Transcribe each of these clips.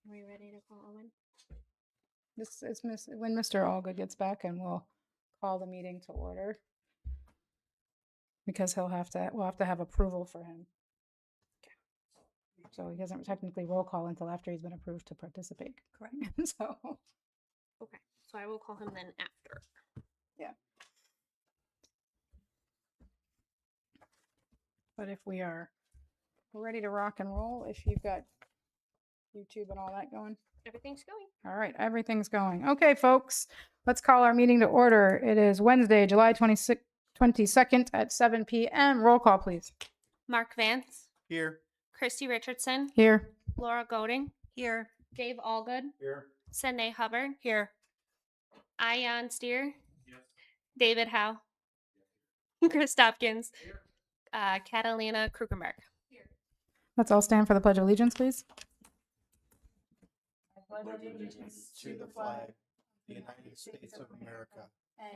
Are we ready to call Owen? This is when Mr. Allgood gets back, and we'll call the meeting to order because we'll have to have approval for him. So he doesn't technically roll call until after he's been approved to participate. Correct. So Okay, so I will call him then after. yeah. But if we're ready to rock and roll, if you've got YouTube and all that going. Everything's going. All right, everything's going. Okay, folks, let's call our meeting to order. It is Wednesday, July 22nd at 7 p.m. Roll call, please. Mark Vance, Here. Christy Richardson, Here. Laura Goding, Here. Dave Allgood, Here. Sydney Hubbard, Here. Ion Steer, Yes. David Howe, Chris Hopkins, Catalina Krukenberg. Let's all stand for the Pledge of Allegiance, please. I pledge allegiance to the flag of the United States of America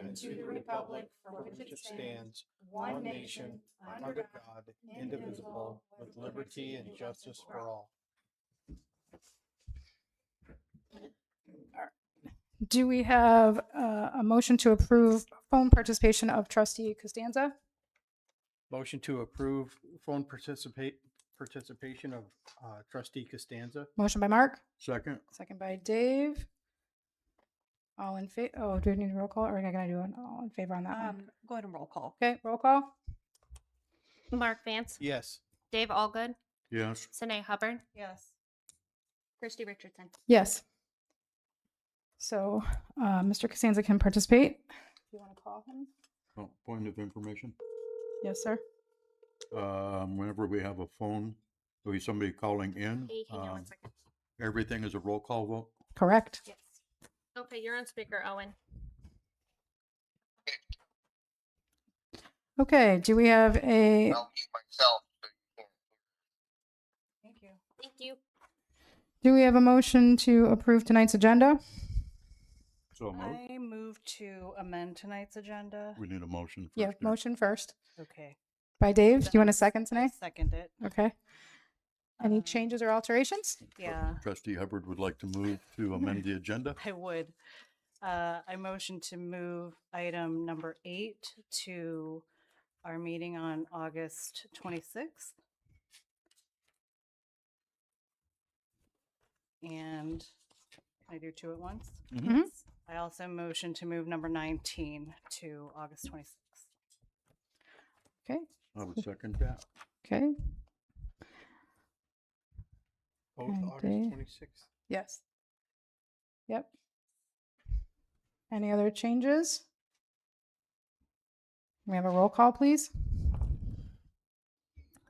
and to the republic for which it stands, one nation, under God, indivisible, with liberty and justice for all. Do we have a motion to approve phone participation of Trustee Costanza? Motion to approve phone participation of Trustee Costanza. Motion by Mark, Second. second by Dave. All in favor? Oh, do we need a roll call, or am I going to do an all in favor on that one? Go ahead and roll call. Okay, roll call. Mark Vance, Yes. Dave Allgood, Yes. Sydney Hubbard, Yes. Christy Richardson. Yes. So Mr. Costanza can participate. Do you want to call him? Oh, point of information. Yes, sir. Whenever we have a phone, there'll be somebody calling in. Hey, hang on 1 second. Everything is a roll call vote. Correct. Yes. Okay, you're on speaker, Owen. Okay, do we have a... I'll mute myself so you can't. Thank you. Thank you. Do we have a motion to approve tonight's agenda? So moved. I move to amend tonight's agenda. We need a motion. Yeah, first, yeah. motion first. Okay. By Dave. Do you want a second I today? second it. Okay. Any Um, changes or alterations? Yeah, Trustee Hubbard would like to move to amend the agenda. I would. I motion to move item number 8 to our meeting on August 26th. And can I do 2 at once? Mhm. Yes. I also motion to move number 19 to August 26th. Okay. I would second that. Okay. Both And August Dave. 26th. Yes. Yep. Any other changes? We have a roll call, please.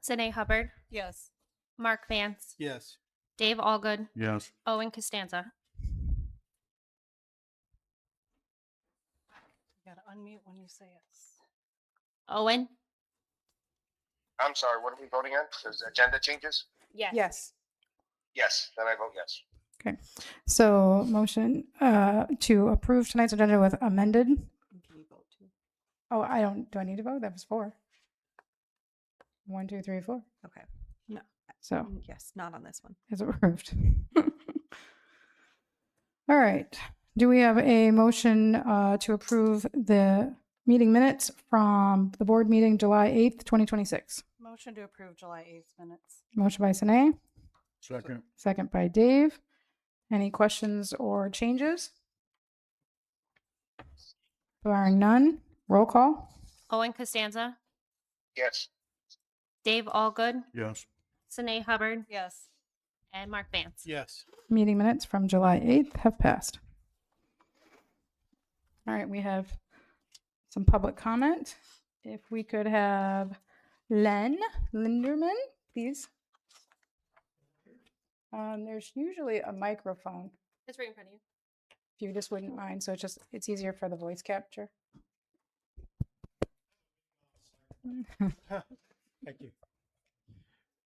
Sydney Hubbard, Yes. Mark Vance, Yes. Dave Allgood, Yes. Owen Costanza. You gotta unmute when you say yes. Owen? I'm sorry, what are we voting on? There's agenda changes? Yes. Yes. Yes, then I vote yes. Okay. So motion to approve tonight's agenda with amended. Can you vote too? Oh, do I need to vote? That was 4. 1, 2, 3, 4. Okay. No. So Yes, not on this one. it's approved. All right. Do we have a motion to approve the meeting minutes from the board meeting July 8th, 2026? Motion to approve July 8th minutes. Motion by Sine, Second. second by Dave. Any questions or changes? Barring none, roll call. Owen Costanza, Yes. Dave Allgood, Yes. Sydney Hubbard, Yes. and Mark Vance. Yes. Meeting minutes from July 8th have passed. All right, we have some public comment. If we could have Len Linderman, please. There's usually a microphone, It's right in front of you. if you just wouldn't mind, so it's easier for the voice capture. Thank you.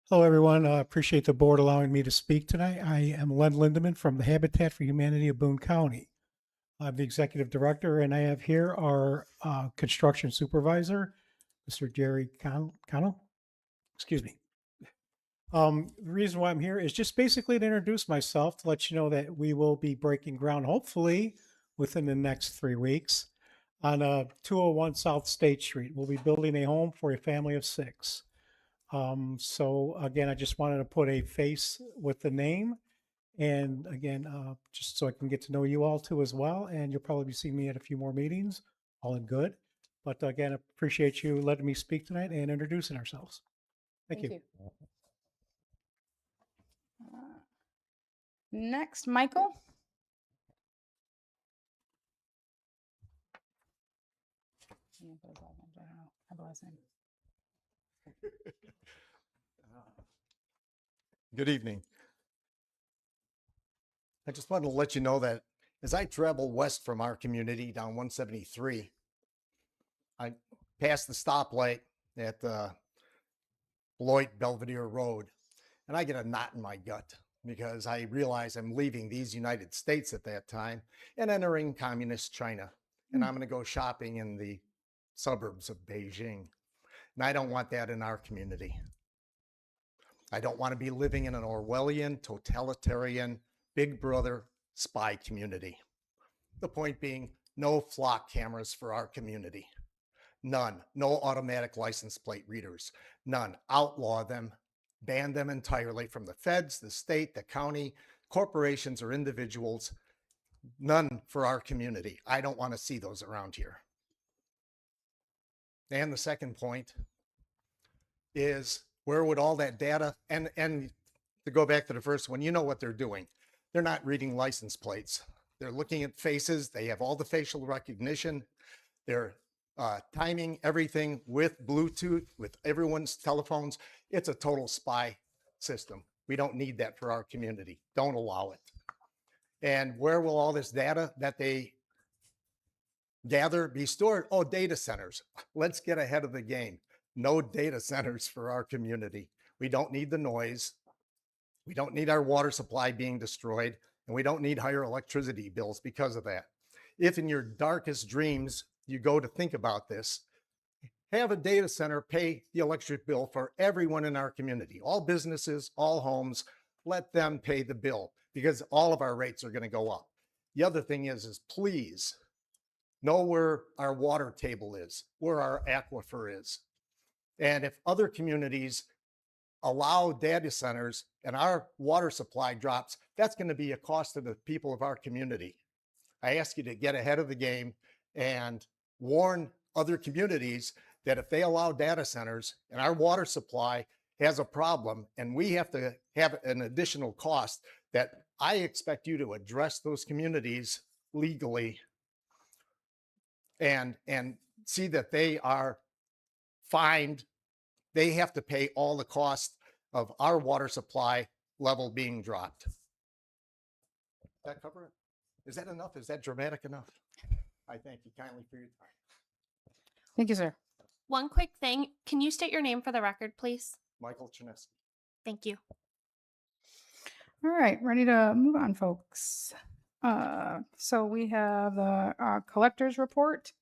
Hello, everyone. Appreciate the board allowing me to speak tonight. I am Len Lindeman from the Habitat for Humanity of Boone County. I'm the executive director, and I have here our construction supervisor, Mr. Jerry Connell. Excuse me. The reason why I'm here is just basically to introduce myself, to let you know that we will be breaking ground, hopefully within the next 3 weeks, on 201 South State Street. We'll be building a home for a family of 6. So again, I just wanted to put a face with the name, and again, just so I can get to know you all too as well. And you'll probably be seeing me at a few more meetings, all in good. But again, I appreciate you letting me speak tonight and introducing ourselves. Thank you. Next, Michael. Good evening. I just wanted to let you know that as I travel west from our community down 173, I passed the stoplight at Beloit Belvedere Road, and I get a knot in my gut because I realize I'm leaving these United States at that time and entering communist China. And I'm going to go shopping in the suburbs of Beijing. And I don't want that in our community. I don't want to be living in an Orwellian, totalitarian, big brother spy community. The point being, no flock cameras for our community. None. No automatic license plate readers. None. Outlaw them. Ban them entirely from the feds, the state, the county, corporations, or individuals. None for our community. I don't want to see those around here. And the second point is, where would all that data, and to go back to the first one, you know what they're doing. They're not reading license plates. They're looking at faces. They have all the facial recognition. They're timing everything with Bluetooth, with everyone's telephones. It's a total spy system. We don't need that for our community. Don't allow it. And where will all this data that they gather be stored? Oh, data centers. Let's get ahead of the game. No data centers for our community. We don't need the noise. We don't need our water supply being destroyed, and we don't need higher electricity bills because of that. If in your darkest dreams you go to think about this, have a data center pay the electric bill for everyone in our community, all businesses, all homes. Let them pay the bill because all of our rates are going to go up. The other thing is please know where our water table is, where our aquifer is. And if other communities allow data centers and our water supply drops, that's going to be a cost to the people of our community. I ask you to get ahead of the game and warn other communities that if they allow data centers and our water supply has a problem and we have to have an additional cost, that I expect you to address those communities legally and see that they are fined. They have to pay all the cost of our water supply level being dropped. Does that cover it? Is that enough? Is that dramatic enough? I thank you kindly for your time. Thank you, sir. One quick thing. Can you state your name for the record, please? Michael Chinesky. Thank you. All right, ready to move on, folks. So we have the collector's report.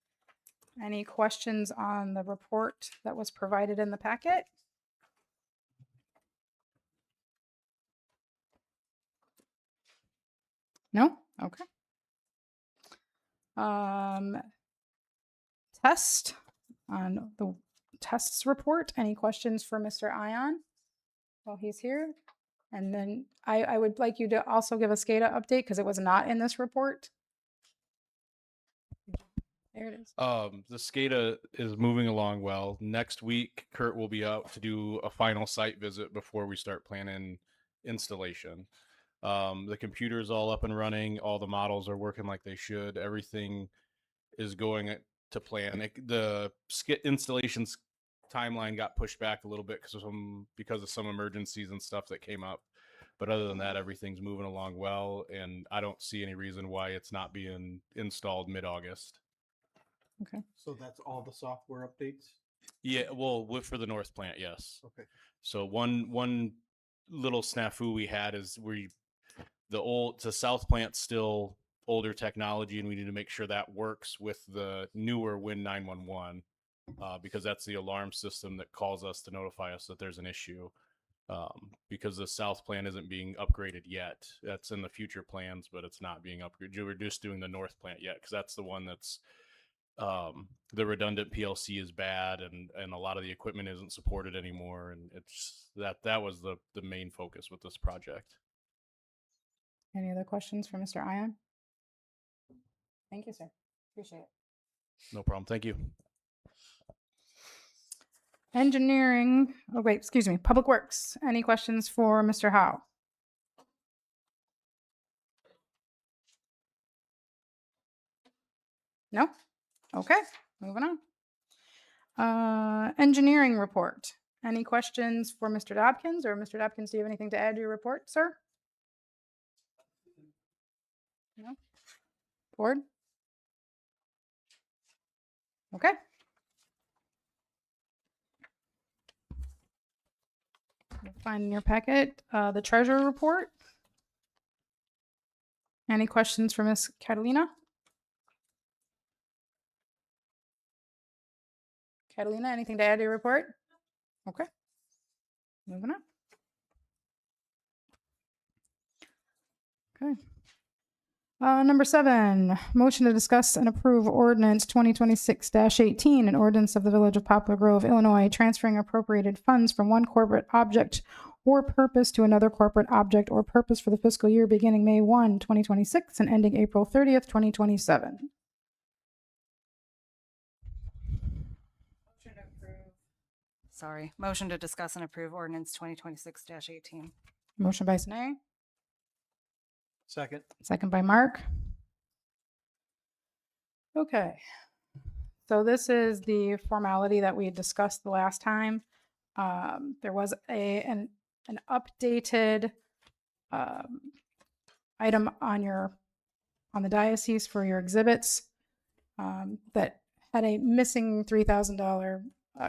Any questions on the report that was provided in the packet? No? Okay. Test on the tests report. Any questions for Mr. Ion while he's here? And then I would like you to also give a SCADA update because it was not in this report. There it is. The SCADA is moving along well. Next week, Kurt will be out to do a final site visit before we start planning installation. The computer is all up and running. All the models are working like they should. Everything is going to plan. The installations timeline got pushed back a little bit because of some emergencies and stuff that came up. But other than that, everything's moving along well, and I don't see any reason why it's not being installed mid-August. Okay. So that's all the software updates? Yeah, well, for the North plant, yes. Okay. So one little snafu we had is the South plant's still older technology, and we need to make sure that works with the newer Win 911 because that's the alarm system that calls us to notify us that there's an issue. because the south plant isn't being upgraded yet. That's in the future plans, but it's not being upgraded. We're just doing the north plant yet because that's the one that's the redundant PLC is bad and a lot of the equipment isn't supported anymore. And it's that was the main focus with this project. Any other questions for Mr. Ion? Thank you, sir. Appreciate it. No problem. Thank you. Engineering, oh wait, excuse me, Public Works. Any questions for Mr. Howe? No? Okay, moving on. Engineering report. Any questions for Mr. Dobkins, or Mr. Dobkins, do you have anything to add to your report, sir? No? Board? Okay. You'll find in your packet the treasurer report. Any questions for Ms. Catalina? Catalina, anything to add to your report? Okay. Moving on. Okay. Number 7, motion to discuss and approve ordinance 2026-18, an ordinance of the Village of Poplar Grove, Illinois, transferring appropriated funds from one corporate object or purpose to another corporate object or purpose for the fiscal year beginning May 1, 2026 and ending April 30th, 2027. Sorry. Motion to discuss and approve ordinance 2026-18. Motion by Snee, Second. second by Mark. Okay. So this is the formality that we had discussed the last time. There was an updated item on the diocese for your exhibits that had a missing $3,000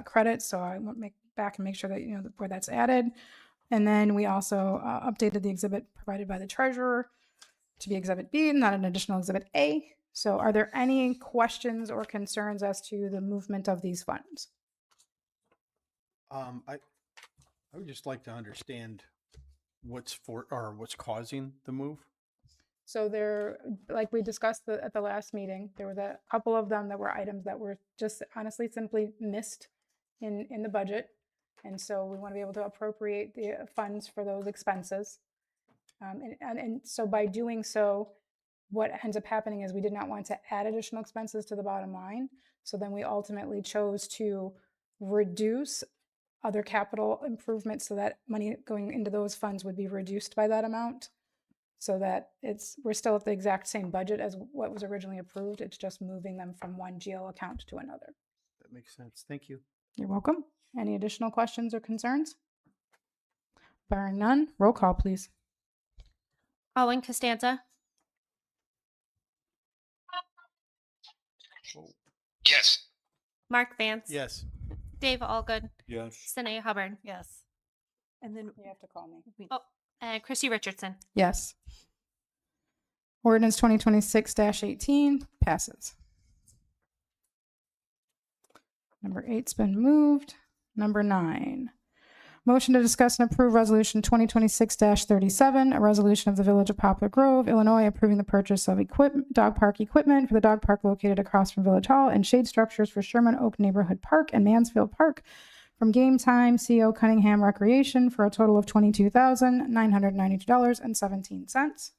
credit. So I want to back and make sure that you know where that's added. And then we also updated the exhibit provided by the treasurer to be Exhibit B, not an additional Exhibit A. So are there any questions or concerns as to the movement of these funds? I would just like to understand what's causing the move. So there, like we discussed at the last meeting, there was a couple of them that were items that were just honestly simply missed in the budget. And so we want to be able to appropriate the funds for those expenses. And so by doing so, what ends up happening is we did not want to add additional expenses to the bottom line. So then we ultimately chose to reduce other capital improvements so that money going into those funds would be reduced by that amount. So that we're still at the exact same budget as what was originally approved. It's just moving them from one GL account to another. That makes sense. Thank you. You're welcome. Any additional questions or concerns? Barring none, roll call, please. Owen Costanza, Yes. Mark Vance, Yes. Dave Allgood, Yes. Sine Hubbard, Yes. And then You have to call me. and Chrissy Richardson. Yes. Ordinance 2026-18 passes. Number 8's been moved. Number 9. Motion to discuss and approve Resolution 2026-37, a resolution of the Village of Poplar Grove, Illinois, approving the purchase of dog park equipment for the dog park located across from Village Hall and shade structures for Sherman Oak Neighborhood Park and Mansfield Park from Game Time CO Cunningham Recreation for a total of $22,992.17.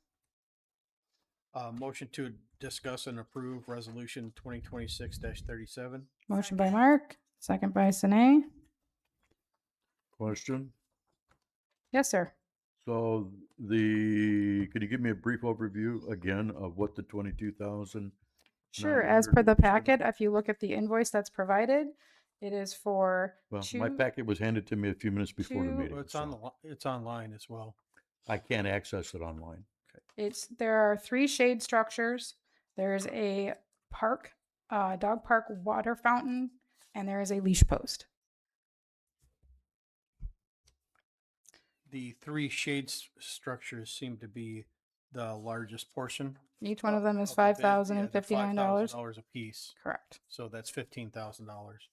Motion to discuss and approve resolution 2026-37. Motion by Mark, second by Sine. Question. Yes, sir. So could you give me a brief overview again of what the 22,000? Sure. As per the packet, if you look at the invoice that's provided, it is for Well, my packet was handed to me a few minutes before the two- meeting. Well, it's so it's online as well. I can't access it online. There are 3 shade structures. There's a park, dog park water fountain, and there is a leash post. The 3 shades structures seem to be the largest portion. Each one of them is of the bid. Yeah, they're $5,059. $5,000 a piece. Correct. So that's $15,000.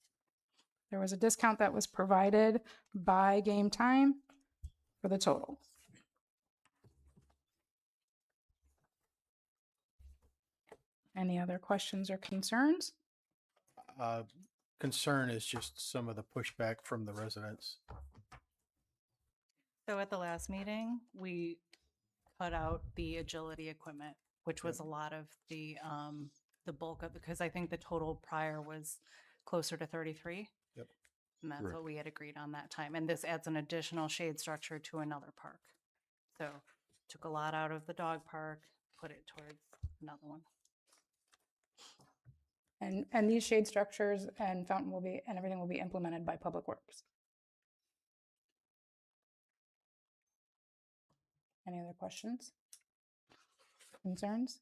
There was a discount that was provided by Game Time for the total. Any other questions or concerns? Concern is just some of the pushback from the residents. So at the last meeting, we cut out the agility equipment, which was a lot of the bulk of, because I think the total prior was closer to 33. Yep. And that's Correct. what we had agreed on that time. And this adds an additional shade structure to another park. So took a lot out of the dog park, put it towards another one. And these shade structures and fountain will be, and everything will be implemented by Public Works. Any other questions? Concerns?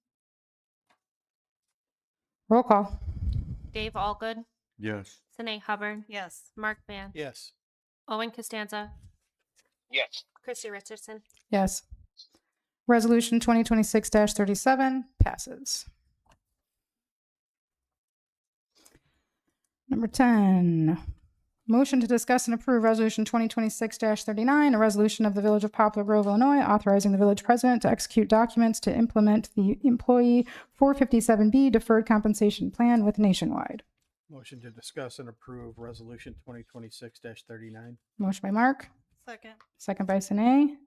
Roll call. Dave Allgood, Yes. Sine Hubbard, Yes. Mark Vance, Yes. Owen Costanza, Yes. Christy Richardson. Yes. Resolution 2026-37 passes. Number 10, motion to discuss and approve Resolution 2026-39, a resolution of the Village of Poplar Grove, Illinois, authorizing the village president to execute documents to implement the employee 457B deferred compensation plan with Nationwide. Motion to discuss and approve resolution 2026-39. Motion by Mark, Second. second by Sine.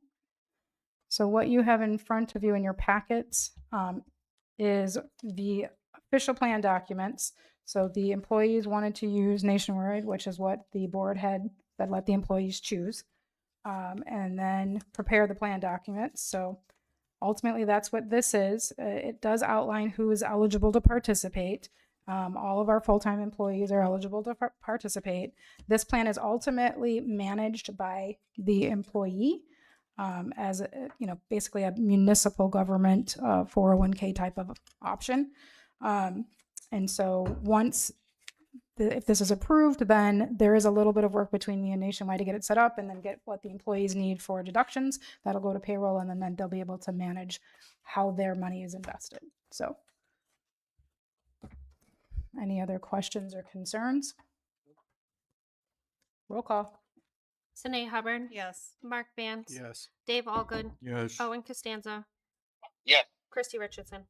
So what you have in front of you in your packets is the official plan documents. So the employees wanted to use Nationwide, which is what the board had that let the employees choose, and then prepare the plan documents. So ultimately, that's what this is. It does outline who is eligible to participate. All of our full-time employees are eligible to participate. This plan is ultimately managed by the employee as basically a municipal government 401k type of option. And so once if this is approved, then there is a little bit of work between me and Nationwide to get it set up and then get what the employees need for deductions. That'll go to payroll, and then they'll be able to manage how their money is invested. So any other questions or concerns? Roll call. Sine Hubbard, Yes. Mark Vance, Yes. Dave Allgood, Yes. Owen Costanza, Yes. Christy Richardson.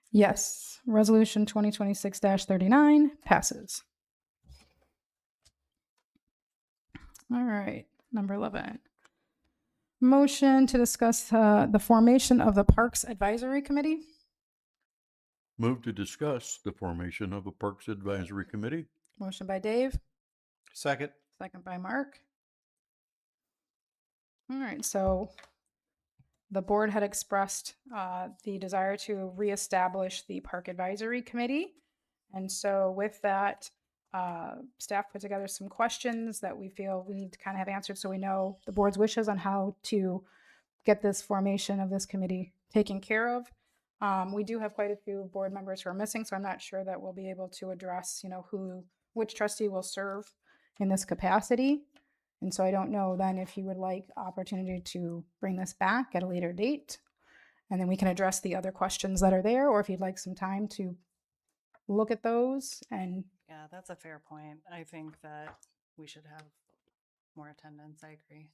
Yes. Resolution 2026-39 passes. All right. Number 11. Motion to discuss the formation of the Parks Advisory Committee. Move to discuss the formation of a Parks Advisory Committee. Motion by Dave, Second. second by Mark. All right. So the board had expressed the desire to reestablish the Park Advisory Committee. And so with that, staff put together some questions that we feel we need to kind of have answered so we know the board's wishes on how to get this formation of this committee taken care of. We do have quite a few board members who are missing, so I'm not sure that we'll be able to address, which trustee will serve in this capacity. And so I don't know then if you would like opportunity to bring this back at a later date, and then we can address the other questions that are there, or if you'd like some time to look at those. And Yeah, that's a fair point. I think that we should have more attendance. I agree.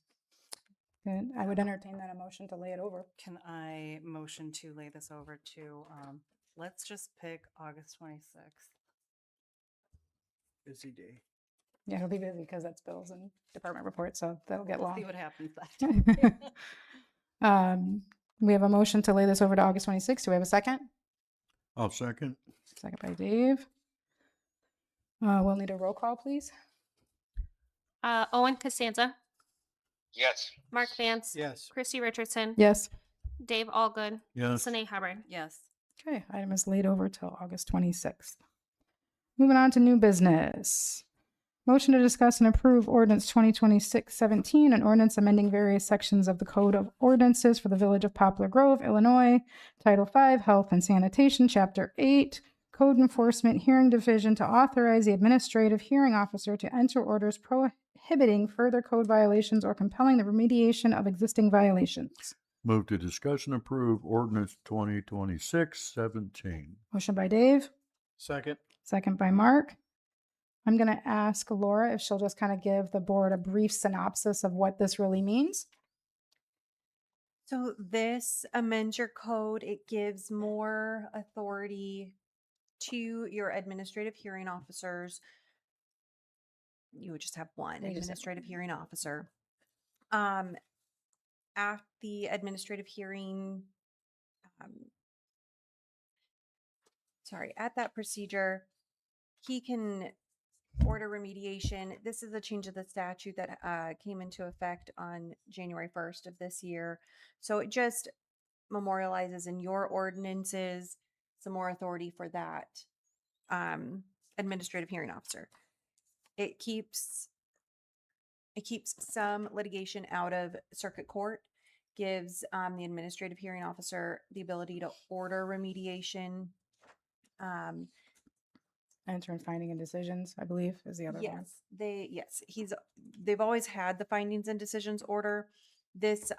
I would entertain that motion to lay it over. Can I motion to lay this over to, let's just pick August 26th. Busy day. Yeah, it'll be busy because that's bills and department reports, so that'll get We'll long. see what happens that day. We have a motion to lay this over to August 26th. Do we have a second? I'll second. Second by Dave. We'll need a roll call, please. Owen Costanza, Yes. Mark Vance, Yes. Christy Richardson, Yes. Dave Allgood, Yes. Sine Hubbard. Yes. Okay, item is laid over till August 26th. Moving on to new business. Motion to discuss and approve ordinance 2026-17, an ordinance amending various sections of the Code of Ordinances for the Village of Poplar Grove, Illinois, Title V, Health and Sanitation, Chapter 8, Code Enforcement Hearing Division, to authorize the administrative hearing officer to enter orders prohibiting further code violations or compelling the remediation of existing violations. Move to discuss and approve ordinance 2026-17. Motion by Dave, Second. second by Mark. I'm going to ask Laura if she'll just kind of give the board a brief synopsis of what this really means. So this amends your code. It gives more authority to your administrative hearing officers. You would just have one We just have administrative hearing officer. At the administrative hearing, at that procedure, he can order remediation. This is a change of the statute that came into effect on January 1st of this year. So it just memorializes in your ordinances some more authority for that administrative hearing officer. It keeps some litigation out of circuit court, gives the administrative hearing officer the ability to order remediation. Enter in finding and decisions, I believe, is the other one. They've always had the findings and decisions order. This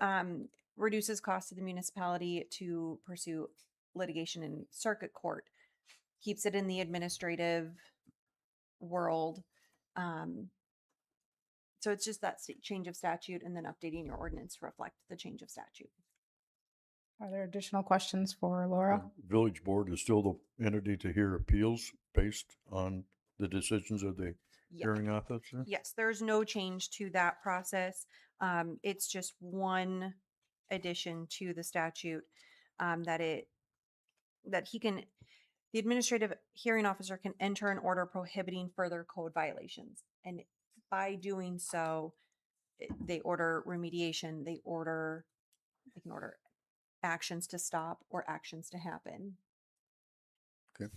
reduces costs to the municipality to pursue litigation in circuit court, keeps it in the administrative world. So it's just that change of statute and then updating your ordinance to reflect the change of statute. Are there additional questions for Laura? Village board is still the entity to hear appeals based on the decisions of the Yeah. hearing officer? Yes, there's no change to that process. It's just one addition to the statute that the administrative hearing officer can enter an order prohibiting further code violations. And by doing so, they order remediation, they can order actions to stop or actions to happen. Okay.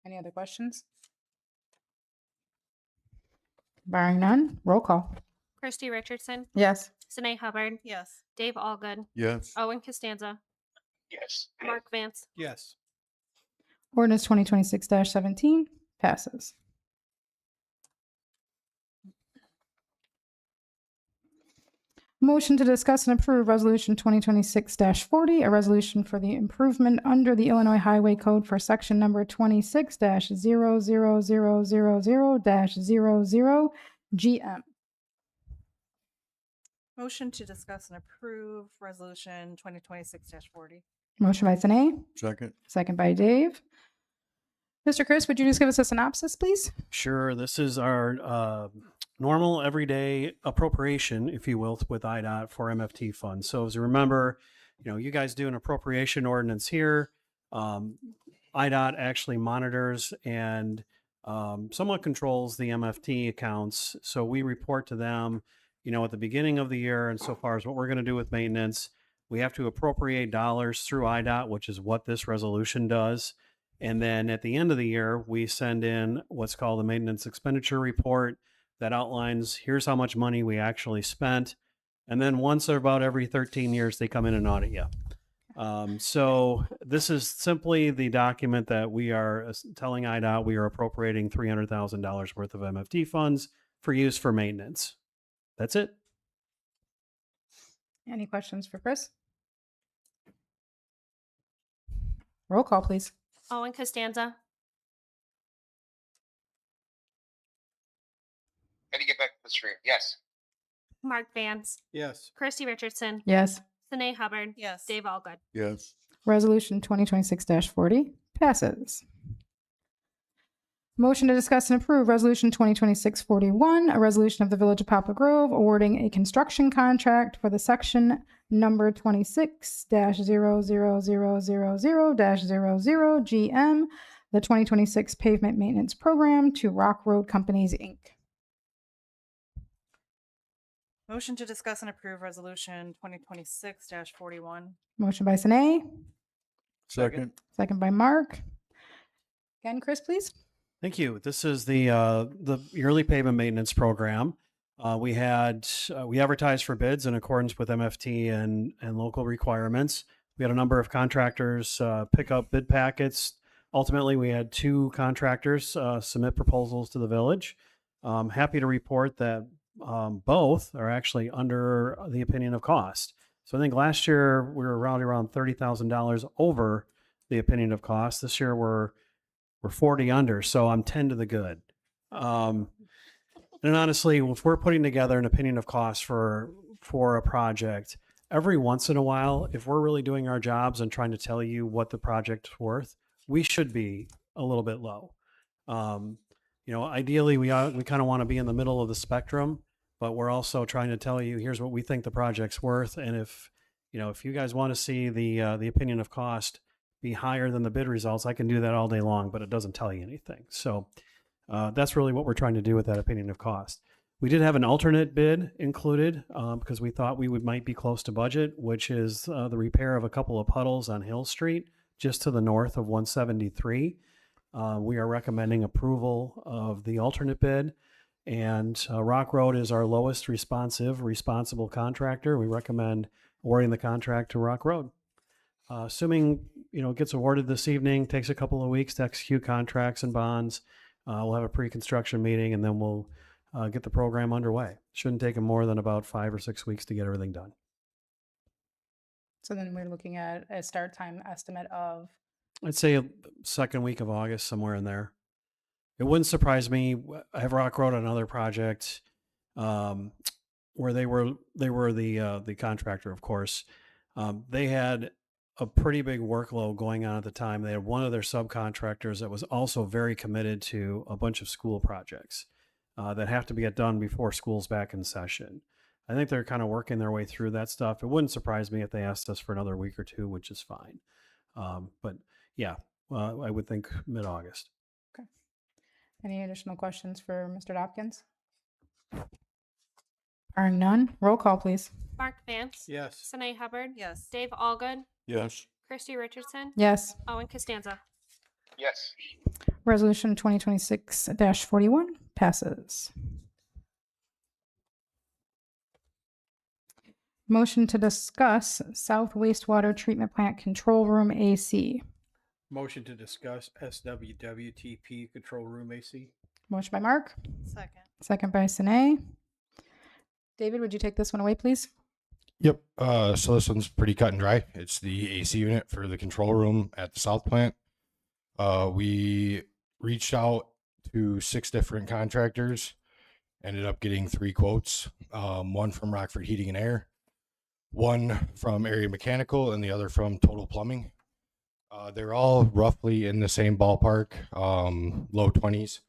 Any other questions? Barring none, roll call. Christy Richardson, Yes. Sine Hubbard, Yes. Dave Allgood, Yes. Owen Costanza, Yes. Mark Vance. Yes. Ordinance 2026-17 passes. Motion to discuss and approve Resolution 2026-40, a resolution for the improvement under the Illinois Highway Code for section number 26-00000-00 GM. Motion to discuss and approve resolution 2026-40. Motion by Sine, Second. second by Dave. Mr. Chris, would you just give us a synopsis, please? Sure. This is our normal everyday appropriation, if you will, with IDOT for MFT funds. So as you remember, you guys do an appropriation ordinance here. IDOT actually monitors and somewhat controls the MFT accounts. So we report to them, at the beginning of the year. And so far as what we're going to do with maintenance, we have to appropriate dollars through IDOT, which is what this resolution does. And then at the end of the year, we send in what's called a maintenance expenditure report that outlines here's how much money we actually spent. And then once or about every 13 years, they come in and audit you. So this is simply the document that we are telling IDOT we are appropriating $300,000 worth of MFT funds for use for maintenance. That's it. Any questions for Chris? Roll call, please. Owen Costanza, How do you get back to the stream? Yes. Mark Vance, Yes. Christy Richardson, Yes. Sine Hubbard, Yes. Dave Allgood. Yes. Resolution 2026-40 passes. Motion to discuss and approve Resolution 2026-41, a resolution of the Village of Poplar Grove awarding a construction contract for the section number 26-00000-00 GM, the 2026 pavement maintenance program to Rock Road Companies, Inc. Motion to discuss and approve resolution 2026-41. Motion by Sine, Second. second by Mark. Again, Chris, please. Thank you. This is the yearly pavement maintenance program. We advertised for bids in accordance with MFT and local requirements. We had a number of contractors pick up bid packets. Ultimately, we had 2 contractors submit proposals to the village. Happy to report that both are actually under the opinion of cost. So I think last year we were around $30,000 over the opinion of cost. This year we're 40 under, so I'm 10 to the good. And honestly, if we're putting together an opinion of cost for for a project, every once in a while, if we're really doing our jobs and trying to tell you what the project's worth, we should be a little bit low. Ideally, we kind of want to be in the middle of the spectrum, but we're also trying to tell you here's what we think the project's worth. And if you guys want to see the opinion of cost be higher than the bid results, I can do that all day long, but it doesn't tell you anything. So that's really what we're trying to do with that opinion of cost. We did have an alternate bid included because we thought we might be close to budget, which is the repair of a couple of puddles on Hill Street, just to the north of 173. We are recommending approval of the alternate bid, and Rock Road is our lowest responsible contractor. We recommend awarding the contract to Rock Road. Assuming it gets awarded this evening, takes a couple of weeks to execute contracts and bonds. We'll have a pre-construction meeting, and then we'll get the program underway. Shouldn't take them more than about 5 or 6 weeks to get everything done. So then we're looking at a start time estimate of, I'd say second week of August, somewhere in there. It wouldn't surprise me. I have Rock Road on another project where they were the contractor, of course. They had a pretty big workload going on at the time. They had one of their subcontractors that was also very committed to a bunch of school projects that have to get done before school's back in session. I think they're kind of working their way through that stuff. It wouldn't surprise me if they asked us for another week or two, which is fine. But yeah, I would think mid-August. okay. Any additional questions for Mr. Hopkins? Barring none, roll call, please. Mark Vance. Yes. Sine Hubbard. Yes. Dave Allgood. Yes. Christy Richardson. Yes. Owen Costanza. Yes. Resolution 2026-41 passes. Motion to discuss South Wastewater Treatment Plant Control Room AC. Motion to discuss SWWTP control room AC. Motion by Mark, Second. second by Sine. David, would you take this one away, please? Yep. So this one's pretty cut and dry. It's the AC unit for the control room at the South plant. We reached out to 6 different contractors, ended up getting 3 quotes. One from Rockford Heating and Air, one from Area Mechanical, and the other from Total Plumbing. They're all roughly in the same ballpark, low 20s.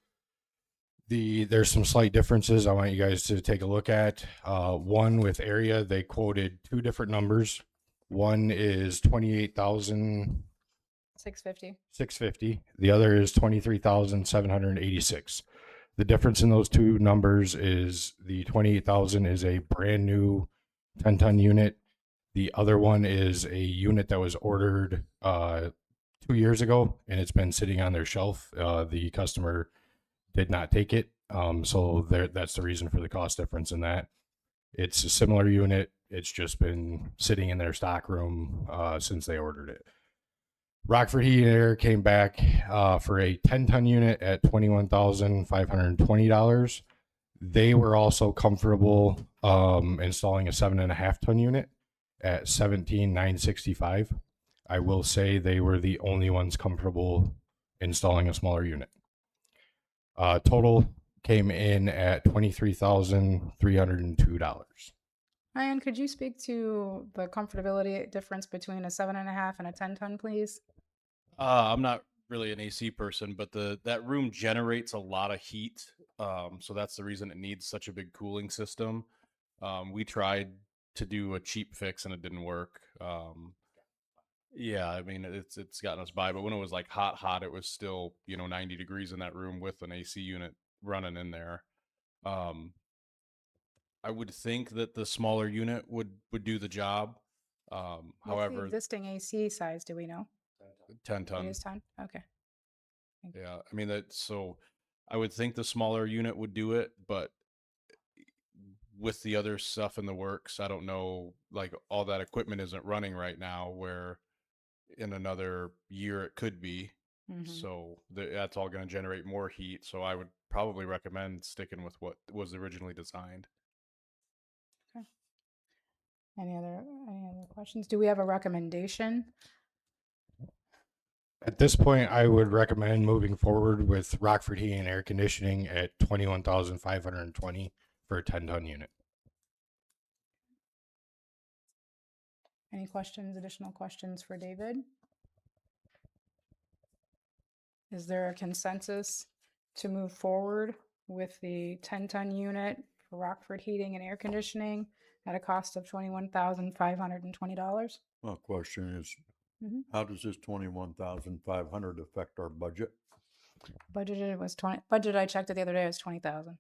There's some slight differences I want you guys to take a look at. One with Area, they quoted 2 different numbers. One is 28,650. 650. The other is 23,786. The difference in those 2 numbers is the 28,000 is a brand new 10-ton unit. The other one is a unit that was ordered 2 years ago, and it's been sitting on their shelf. The customer did not take it. So that's the reason for the cost difference in that. It's a similar unit. It's just been sitting in their stock room since they ordered it. Rockford Heating and Air came back for a 10-ton unit at $21,520. They were also comfortable installing a 7.5-ton unit at $17,965. I will say they were the only ones comfortable installing a smaller unit. Total came in at $23,302. Ryan, could you speak to the comfortability difference between a 7.5 and a 10-ton, please? I'm not really an AC person, but that room generates a lot of heat. So that's the reason it needs such a big cooling system. We tried to do a cheap fix and it didn't work. Yeah, I mean, it's gotten us by, but when it was like hot, it was still, 90 degrees in that room with an AC unit running in there. I would think that the smaller unit would do the job. What's the However, existing AC size, do we know? 10 It ton. is 10? Okay. Yeah, I mean so I would think the smaller unit would do it, but with the other stuff in the works, I don't know, like all that equipment isn't running right now where in another year it could be. Mhm. So that's all going to generate more heat. So I would probably recommend sticking with what was originally designed. Any other questions? Do we have a recommendation? At this point, I would recommend moving forward with Rockford Heating and Air Conditioning at $21,520 for a 10-ton unit. Any questions, additional questions for David? Is there a consensus to move forward with the 10-ton unit for Rockford Heating and Air Conditioning at a cost of $21,520? Well, question is, Mhm. how does this 21,500 affect our budget? Budgeted was 20, budget I checked it the other day was 20,000.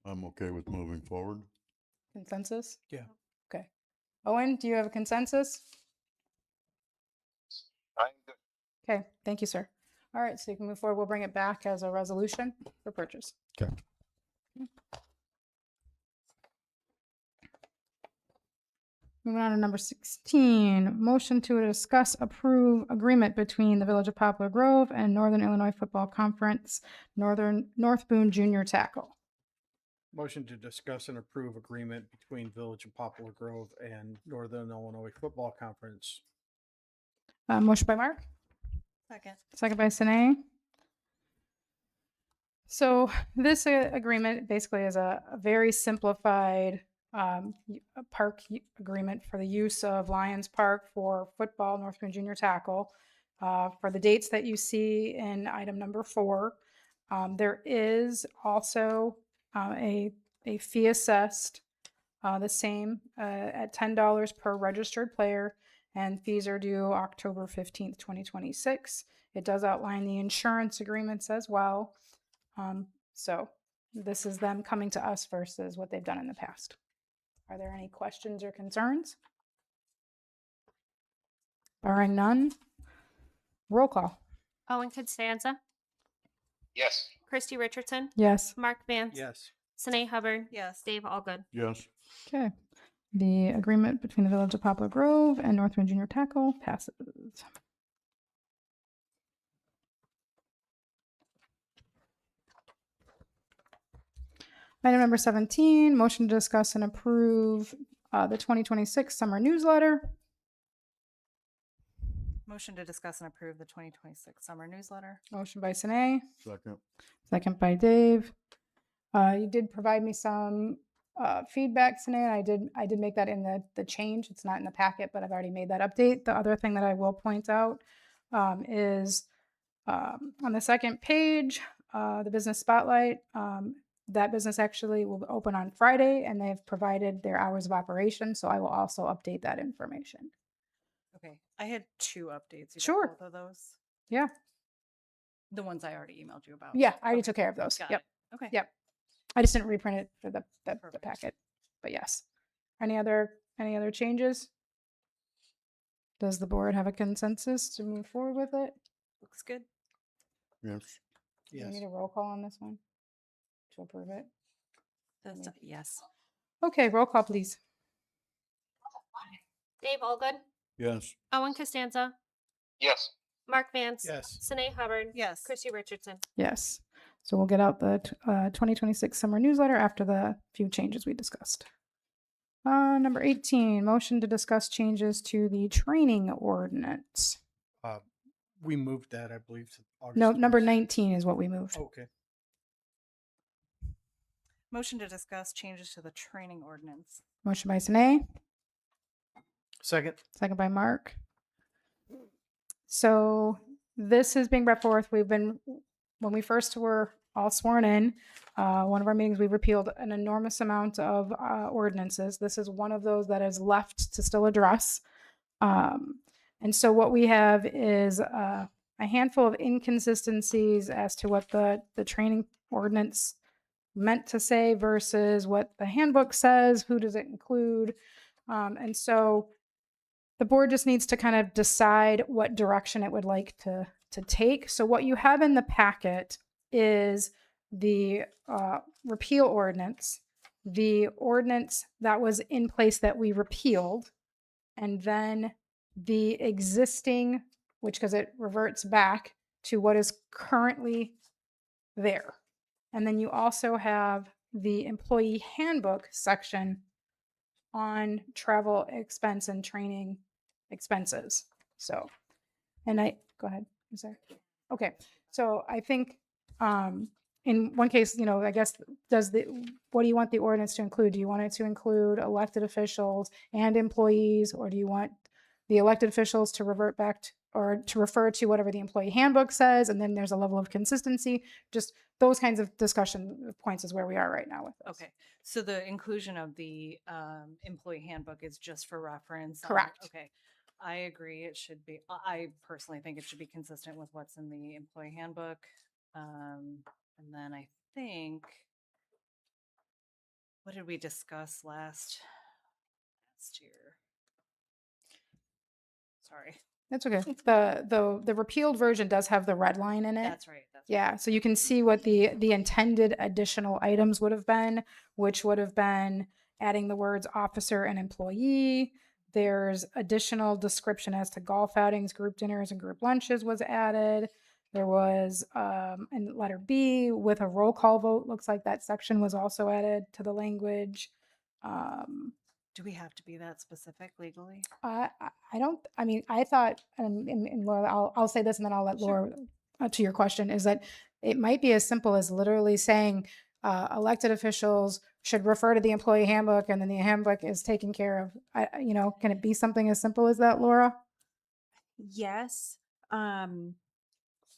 I'm okay with moving forward. Consensus? Yeah. Okay. Owen, do you have a consensus? I'm good. Okay, thank you, sir. All right, so you can move forward. We'll bring it back as a resolution for purchase. Okay. Moving on to number 16, motion to discuss approve agreement between the Village of Poplar Grove and Northern Illinois Football Conference, North Boone Junior Tackle. Motion to discuss and approve agreement between Village of Poplar Grove and Northern Illinois Football Conference. Motion by Mark, Second. second by Sine. So this agreement basically is a very simplified park agreement for the use of Lions Park for football, North Boone Junior Tackle. For the dates that you see in item number 4, there is also a fee assessed, the same at $10 per registered player, and fees are due October 15th, 2026. It does outline the insurance agreements as well. So this is them coming to us versus what they've done in the past. Are there any questions or concerns? Barring none, roll call. Owen Costanza, Yes. Christy Richardson, Yes. Mark Vance, Yes. Sine Hubbard, Yes. Dave Allgood. Yes. Okay. The agreement between the Village of Poplar Grove and North Boone Junior Tackle passes. Item number 17, motion to discuss and approve the 2026 summer newsletter. Motion to discuss and approve the 2026 summer newsletter. Motion by Sine, Second. second by Dave. You did provide me some feedback, Sine, and I did make that in the change. It's not in the packet, but I've already made that update. The other thing that I will point out is on the second page, the business spotlight. That business actually will open on Friday, and they've provided their hours of operation. So I will also update that information. Okay. I had 2 updates. You got Sure. Both of those? Yeah. The ones I already emailed you about. Yeah, I already Okay, took care of those. got Yep. it. Okay. Yep. I just didn't reprint it for the Perfect. packet. But yes. Any other changes? Does the board have a consensus to move forward with it? Looks good. Yes. Do we Yes. need a roll call on this one to approve it? That's yes. Okay, roll call, please. Dave Allgood, Yes. Owen Costanza, Yes. Mark Vance, Yes. Sine Hubbard, Yes. Christy Richardson. Yes. So we'll get out the 2026 summer newsletter after the few changes we discussed. Number 18, motion to discuss changes to the training ordinance. We moved that, I believe, to August. No, number 20th. 19 is what we moved. Okay. Motion to discuss changes to the training ordinance. Motion by Sine, Second. second by Mark. So this is being brought forth. When we first were all sworn in, one of our meetings, we repealed an enormous amount of ordinances. This is one of those that is left to still address. And so what we have is a handful of inconsistencies as to what the training ordinance meant to say versus what the handbook says. Who does it include? And so the board just needs to kind of decide what direction it would like to take. So what you have in the packet is the repeal ordinance, the ordinance that was in place that we repealed, and then the existing, because it reverts back to what is currently there. And then you also have the employee handbook section on travel expense and training expenses. So, and go ahead. I'm sorry. Okay. So I think in one case, I guess, what do you want the ordinance to include? Do you want it to include elected officials and employees, or do you want the elected officials to revert back to, or to refer to whatever the employee handbook says, and then there's a level of consistency? Just those kinds of discussion points is where we are right now with this. Okay, so the inclusion of the employee handbook is just for reference. Correct. Okay, I agree. It should be. I personally think it should be consistent with what's in the employee handbook. And then I think, what did we discuss last year? Sorry. That's okay. The repealed version does have the red line in it. That's right. That's Yeah, so you can see what the intended additional items would have been, which would have been adding the words officer and employee. There's additional description as to golf outings, group dinners, and group lunches was added. There was, in letter B, with a roll call vote, looks like that section was also added to the language. Do we have to be that specific legally? I don't, I mean, I thought, and Laura, I'll say this and then I'll let Laura, to your question, is that it might be as simple as literally saying elected officials should refer to the employee handbook, and then the handbook is taken care of. Can it be something as simple as that, Laura? Yes.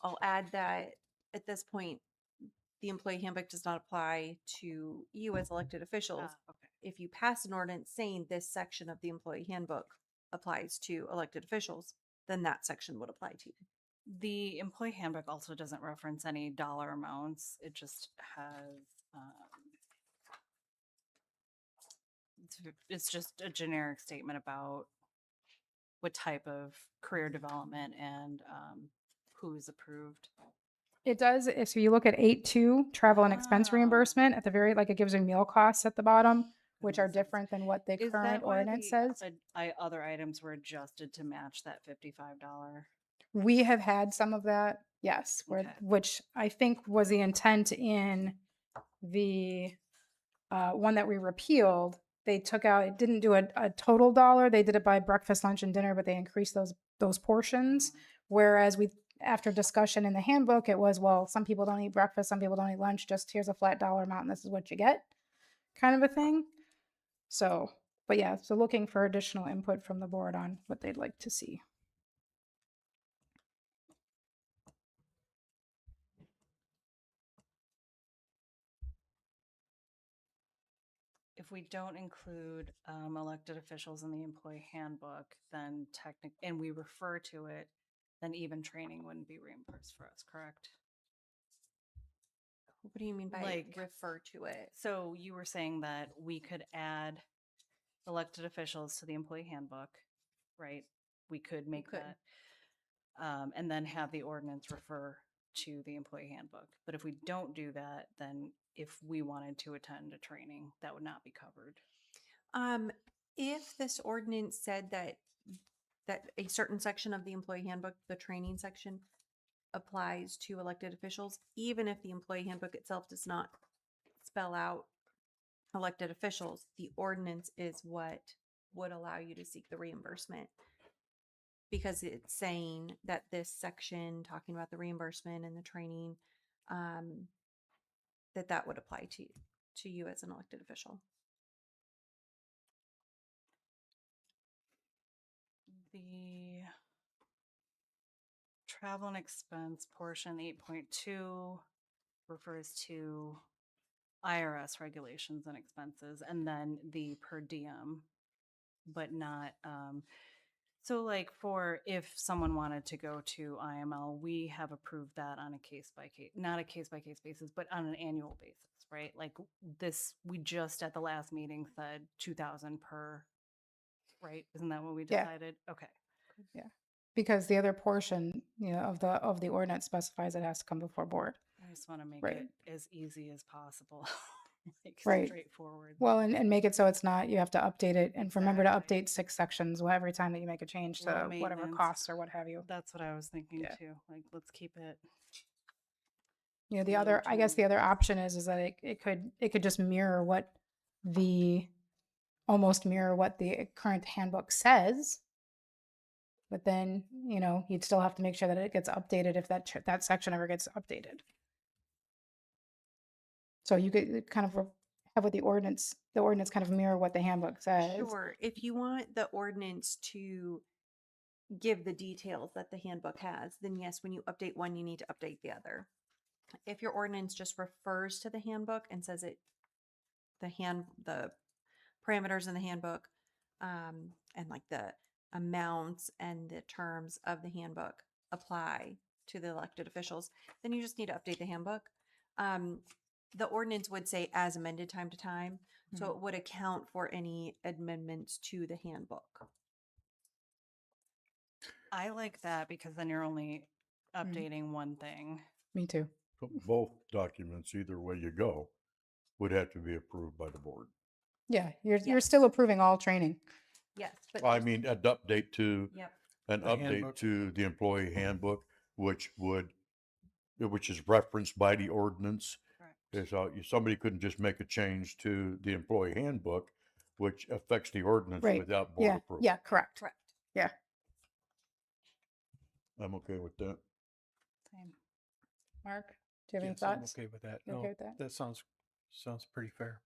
I'll add that at this point, the employee handbook does not apply to you as elected officials. Okay. If you pass an ordinance saying this section of the employee handbook applies to elected officials, then that section would apply to you. The employee handbook also doesn't reference any dollar amounts. It just has, it's just a generic statement about what type of career development and who's approved. It does. So you look at 8.2, travel and expense reimbursement at the very, like, it gives you meal costs at the bottom, which are different than what the Is current that why ordinance the says. other items were adjusted to match that $55? We have had some of that, yes, Okay. which I think was the intent in the one that we repealed. They took out, it didn't do a total dollar. They did it by breakfast, lunch, and dinner, but they increased those portions. Whereas after discussion in the handbook, it was, well, some people don't eat breakfast, some people don't eat lunch, just here's a flat dollar amount and this is what you get, kind of a thing. So, but yeah, so looking for additional input from the board on what they'd like to see. If we don't include elected officials in the employee handbook, then and we refer to it, then even training wouldn't be reimbursed for us, correct? What do you mean by Like, refer to it? So you were saying that we could add elected officials to the employee handbook, right? We could make could. that, and then have the ordinance refer to the employee handbook. But if we don't do that, then if we wanted to attend a training, that would not be covered. If this ordinance said that a certain section of the employee handbook, the training section, applies to elected officials, even if the employee handbook itself does not spell out elected officials, the ordinance is what would allow you to seek the reimbursement, because it's saying that this section talking about the reimbursement and the training, that would apply to you as an elected official. The travel and expense portion 8.2 refers to IRS regulations and expenses, and then the per diem, but not so like for if someone wanted to go to IML, we have approved that on a case by case, not a case by case basis, but on an annual basis, right? Like this, we just at the last meeting said 2,000 per, right? Isn't that what we Yeah. decided? Okay. Yeah, because the other portion, of the ordinance specifies it has to come before board. I just want to make Right. it as easy as possible, like Right. straightforward. Well, and make it so it's not, you have to update it and remember to Exactly. update 6 sections every time that you make a change to Low whatever maintenance. costs or what have you. That's what I was thinking Yeah. too. Like, let's keep it. The low other, I guess the turnover. other option is that it could just almost mirror what the current handbook says. But then, you'd still have to make sure that it gets updated if that section ever gets updated. So you could kind of have what the ordinance kind of mirror what the handbook says. Sure. If you want the ordinance to give the details that the handbook has, then yes, when you update one, you need to update the other. If your ordinance just refers to the handbook and says the parameters in the handbook, and like the amounts and the terms of the handbook apply to the elected officials, then you just need to update the handbook. The ordinance would say as amended time to time, so it would account for any amendments to the handbook. I like that because then you're only updating one thing. Me too. So both documents, either way you go, would have to be approved by the board. Yeah, you're Yes. still approving all training. Yes, but I mean, an update to, yep. an The update handbook. to the employee handbook, which is referenced by the ordinance. Correct. Is somebody couldn't just make a change to the employee handbook, which affects the ordinance Right. without board Yeah. approval. Yeah. Correct. Correct. Yeah. I'm okay with that. Same. Mark, do you have any Yes, I'm thoughts? okay with that. You No, okay with that? that sounds pretty fair.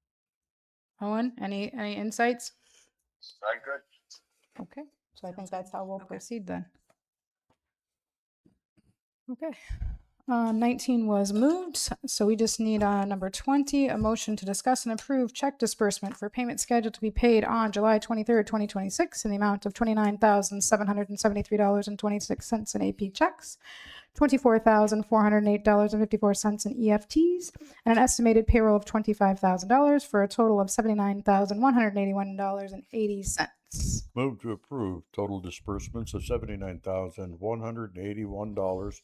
Owen, any insights? I'm good. Okay, so I think Sounds that's how we'll Okay. proceed then. Okay. 19 was moved, so we just need number 20, a motion to discuss and approve check disbursement for payment scheduled to be paid on July 23rd, 2026 in the amount of $29,773.26 in AP checks, $24,408.54 in EFTs, and an estimated payroll of $25,000 for a total of $79,181.80. Move to approve total disbursements of $79,181.80.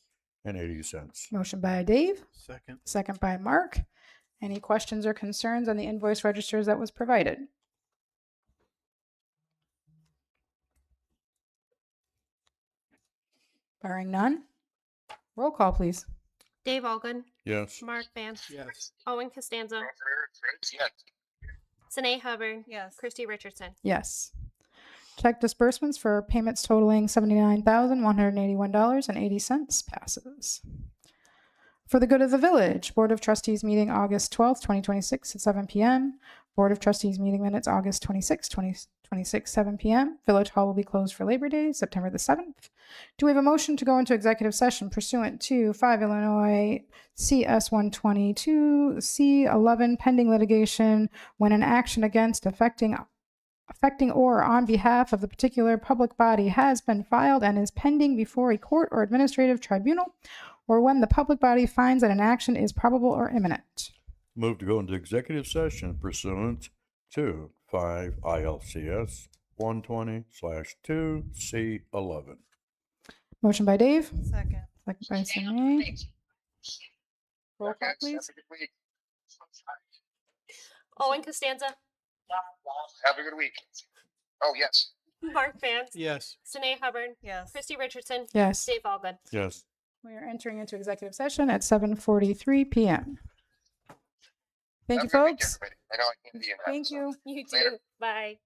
Motion by Dave, Second. second by Mark. Any questions or concerns on the invoice registers that was provided? Barring none, roll call, please. Dave Algon, Yes. Mark Vance, Yes. Owen Costanzo, Yes. Sine Hubbard, Yes. Christy Richardson. Yes. Check disbursements for payments totaling $79,181.80 passes. For the good of the village, Board of Trustees meeting August 12th, 2026 at 7 p.m. Board of Trustees meeting minutes August 26th, 2026, 7 p.m. Village Hall will be closed for Labor Day, September the 7th. Do we have a motion to go into executive session pursuant to 5 Illinois CS 122 C11 pending litigation when an action against affecting or on behalf of the particular public body has been filed and is pending before a court or administrative tribunal, or when the public body finds that an action is probable or imminent. Move to go into executive session pursuant to 5 ILCS 120/2C11. Motion by Dave, Second. second by Sine. Roll call, Have please. a good week. Owen Costanzo, Have a good week. Oh, yes. Mark Vance, Yes. Sine Hubbard, Yes. Christy Richardson, Yes. Dave Algon. Yes. We are entering into executive session at 7:43 p.m. Thank you, Have a good week, folks. everybody. I know I can't be in that. Thank so. you. You Later. too. Bye.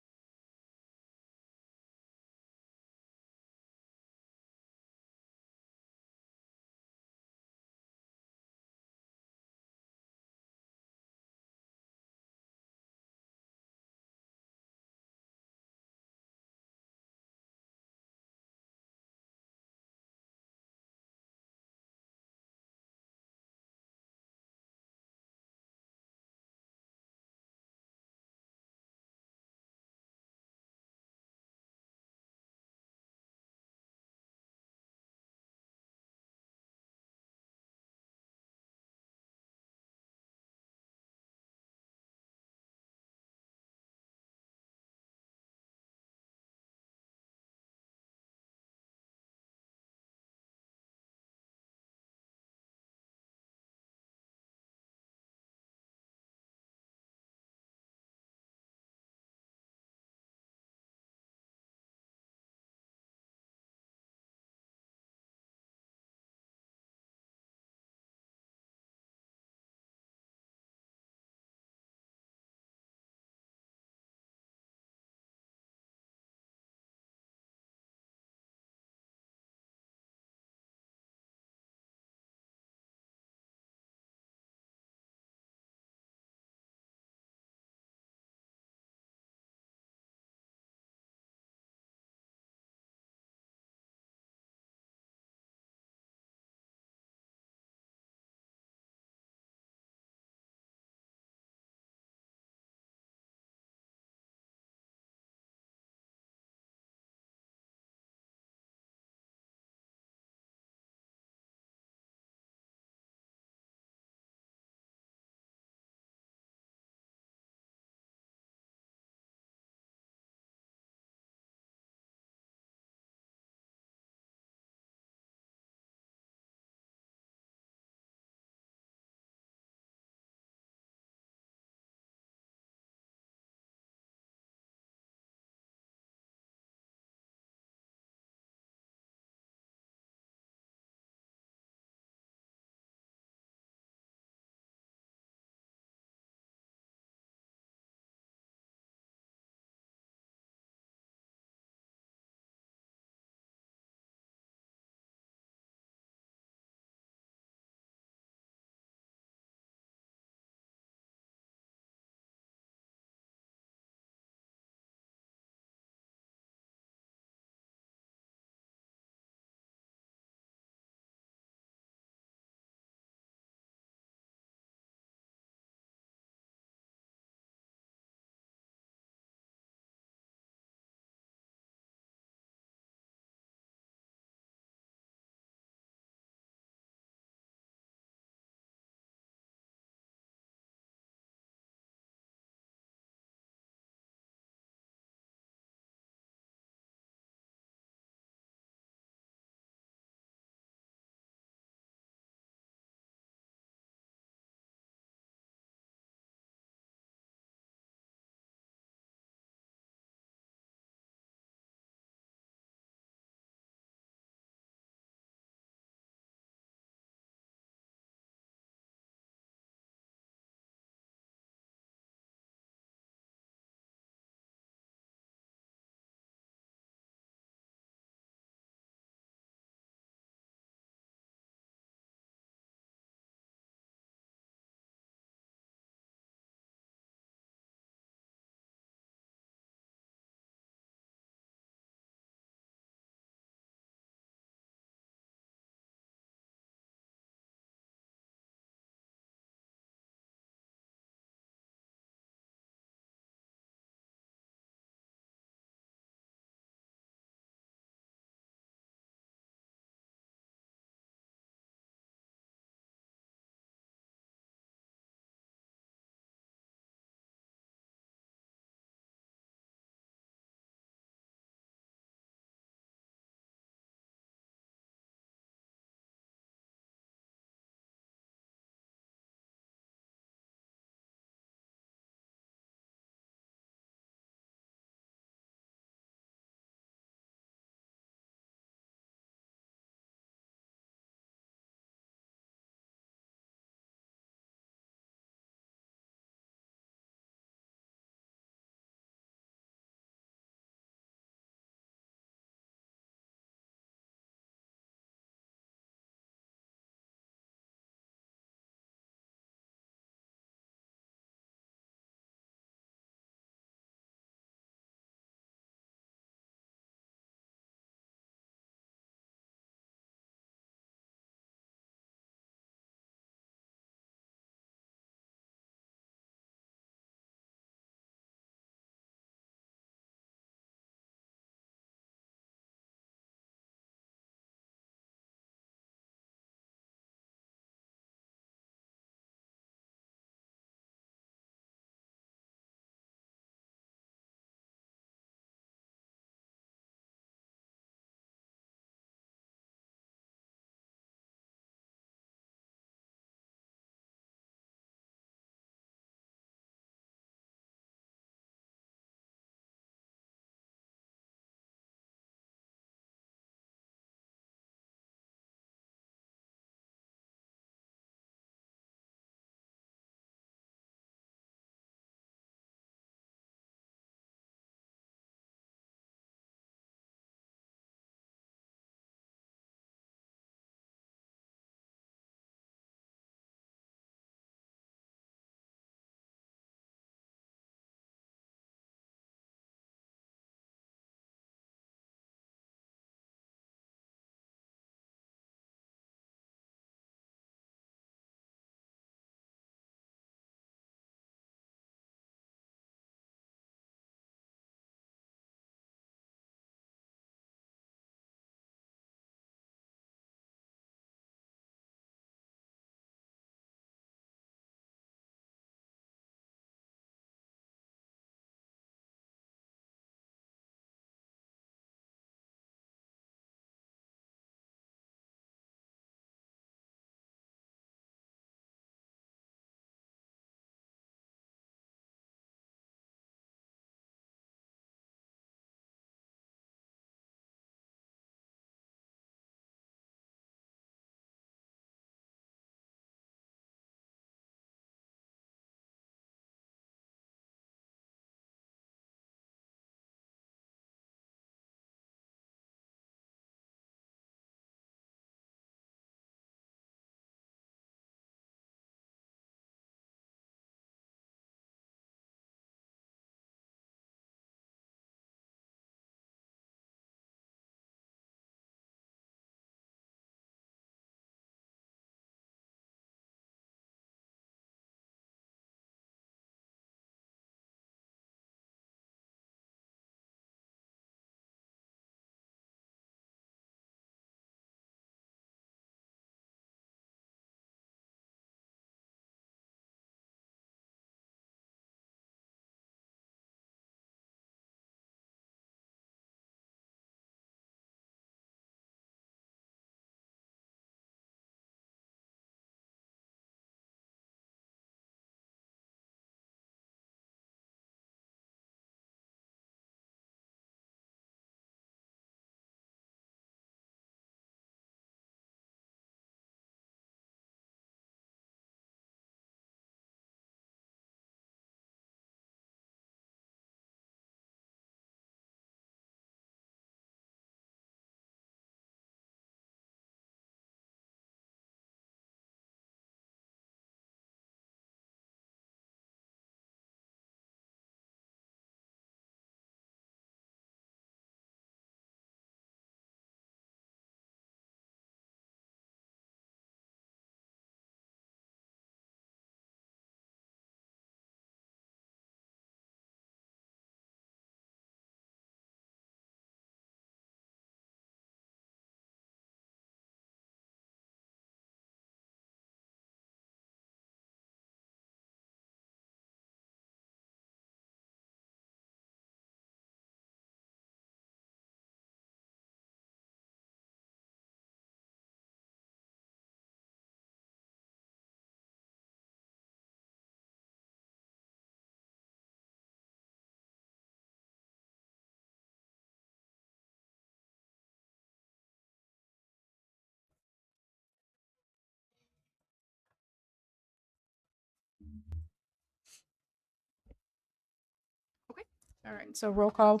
All right, so roll call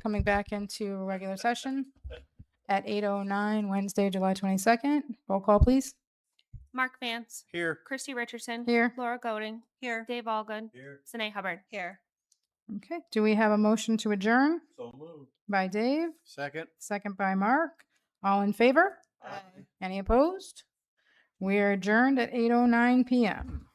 coming back into regular session at 8:09, Wednesday, July 22nd. Roll call, please. Mark Vance. Here. Christy Richardson. Here. Laura Goding. Here. Dave Allgood. Here. Sine Hubbard. Here. Okay, do we have a motion to adjourn So moved. by Dave, Second. second by Mark? All in favor? Aye. Any opposed? We are adjourned at 8:09 PM.